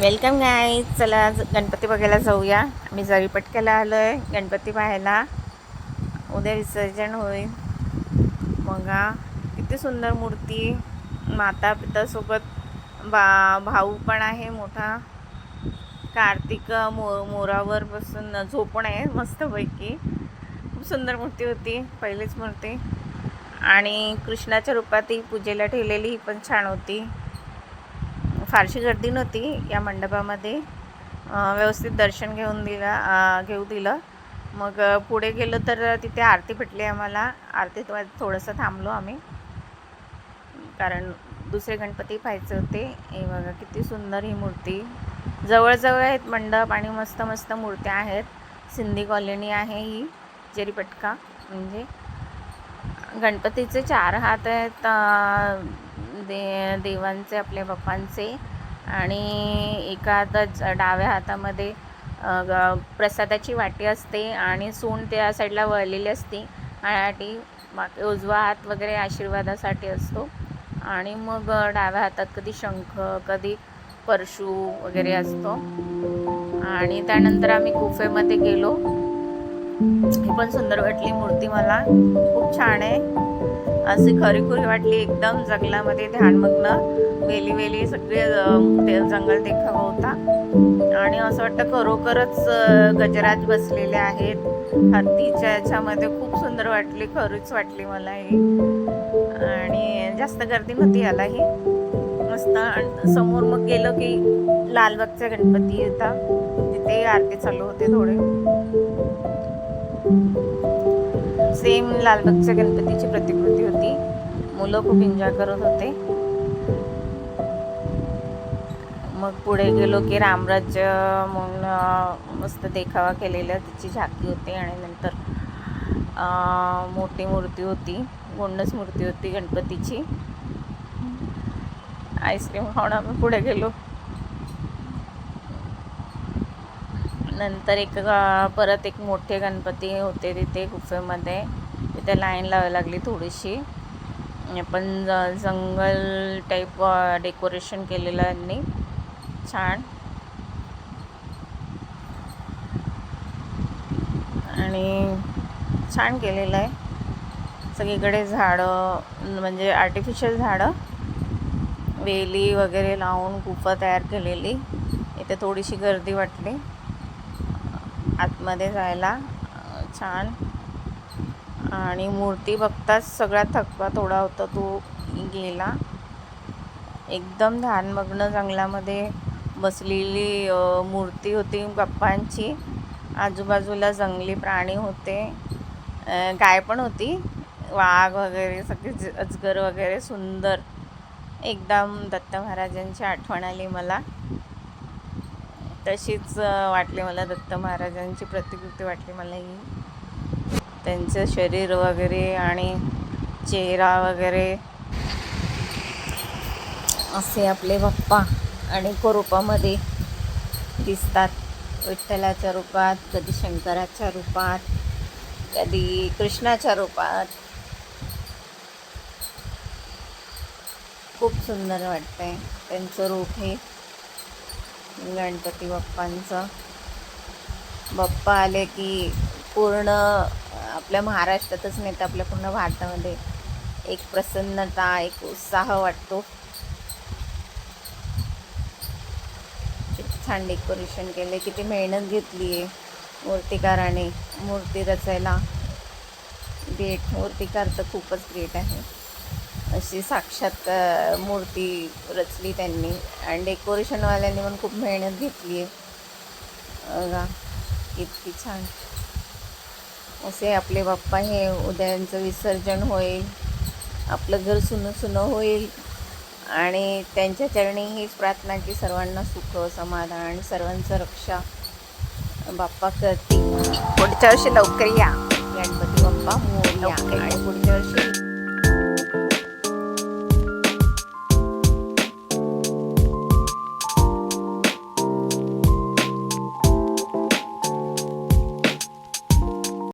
Welcome guys. चला आज गणपती बघायला जाऊया. आम्ही जरीपटक्याला आलो आहे गणपती पाहायला. उद्या विसर्जन होईल. बघा किती सुंदर मूर्ती. माता पितासोबत भाऊ पण आहे मोठा. कार्तिक मोरावर बसून झोपून आहे मस्तपैकी. खूप सुंदर मूर्ती होती, पहिलीच मूर्ती. आणि कृष्णाच्या रूपात ही पूजेला ठेवलेली ही पण छान होती. फारशी गर्दी नव्हती या मंडपामध्ये. व्यवस्थित दर्शन घेऊ दिलं. मग पुढे गेलो तर तिथे आरती भेटली आम्हाला. आरतीत थोडंसं थांबलो आम्ही, कारण दुसरे गणपती पाहायचे होते. हे बघा किती सुंदर ही मूर्ती. जवळजवळ आहेत मंडप आणि मस्त मस्त मूर्त्या आहेत. सिंधी कॉलनी आहे ही जरीपटका. म्हणजे गणपतीचे 4 हात आहेत, देवांचे, आपल्या बाप्पांचे. आणि एका हातात डाव्या हातामध्ये प्रसादाची वाटी असते आणि सूंड त्या साईडला वळलेली असते. आणि बाकी उजवा हात वगैरे आशीर्वादासाठी असतो. आणि मग डाव्या हातात कधी शंख, कधी परशू वगैरे असतो. आणि त्यानंतर आम्ही गुफेमध्ये गेलो. ही पण सुंदर वाटली मूर्ती मला, खूप छान आहे. अशी खरीखुरी वाटली एकदम. जंगलामध्ये ध्यानमग्न, वेली सगळे जंगल देखावा होता. आणि असं वाटतं खरोखरच गजराज बसलेले आहेत हत्तीच्या याच्यामध्ये. खूप सुंदर वाटली, खरीच वाटली मला ही. आणि जास्त गर्दी नव्हती याला ही, मस्त. समोर मग गेलो की लालबागचा गणपती होता, तिथे आरती चालू होते थोडे. सेम लालबागच्या गणपतीची प्रतिकृती होती. मुलं खूप एन्जॉय करत होते. मग पुढे गेलो की रामराज्य म्हणून मस्त देखावा केलेला, तिची झाकी होती. आणि नंतर मोठी मूर्ती होती, गोंडस मूर्ती होती गणपतीची. आईस्क्रीम खाऊन आम्ही पुढे गेलो. नंतर परत एक मोठे गणपती होते तिथे गुफेमध्ये. तिथे लाईन लावायला लागली थोडीशी. पण जंगल टाईप डेकोरेशन केलेलं यांनी, छान. आणि छान केलेलं आहे. सगळीकडे झाडं, म्हणजे आर्टिफिशियल झाडं, वेली वगैरे लावून गुफा तयार केलेली. इथे थोडीशी गर्दी वाटली आतमध्ये जायला, छान. आणि मूर्ती बघताच सगळा थकवा थोडा होता तो गेला. एकदम ध्यानमग्न जंगलामध्ये बसलेली मूर्ती होती बाप्पांची. आजूबाजूला जंगली प्राणी होते, गाय पण होती, वाघ वगैरे सगळे, अजगर वगैरे. सुंदर एकदम. दत्त महाराजांची आठवण आली मला. तशीच वाटली मला, दत्त महाराजांची प्रतिकृती वाटली मला ही. त्यांचं शरीर वगैरे आणि चेहरा वगैरे असे आपले बाप्पा अनेक रूपामध्ये दिसतात. विठ्ठलाच्या रूपात, कधी शंकराच्या रूपात, कधी कृष्णाच्या रूपात. खूप सुंदर वाटतंय त्यांचं रूप हे गणपती बाप्पांचं. बाप्पा आले की पूर्ण आपल्या महाराष्ट्रातच नाही तर आपल्या पूर्ण भारतामध्ये एक प्रसन्नता, एक उत्साह वाटतो. छान डेकोरेशन केले. किती मेहनत घेतली आहे मूर्तिकाराने मूर्ती रचायला. ग्रेट. मूर्तिकार तर खूपच ग्रेट आहे. अशी साक्षात मूर्ती रचली त्यांनी. आणि डेकोरेशनवाल्यांनी पण खूप मेहनत घेतली आहे. बघा किती छान. असे आपले बाप्पा हे. उद्यांचं विसर्जन होईल, आपलं घर सुनं सुनं होईल. आणि त्यांच्या चरणी हीच प्रार्थना की सर्वांना सुख, समाधान आणि सर्वांचं रक्षा बाप्पा करतील. पुढच्या वर्षी लवकर या गणपती बाप्पा मोरया. आणि पुढच्या वर्षी